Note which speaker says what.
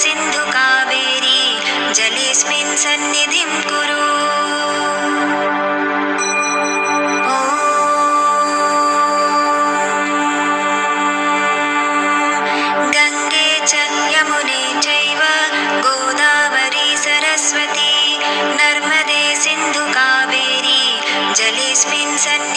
Speaker 1: सिन्धु कावेरी जलेऽस्मिन् सन्निधिं कुरु। गङ्गे च यमुने चैव गोदावरी सरस्वती नर्मदे सिन्धु कावेरी जलेऽस्मिन् सन्निधिं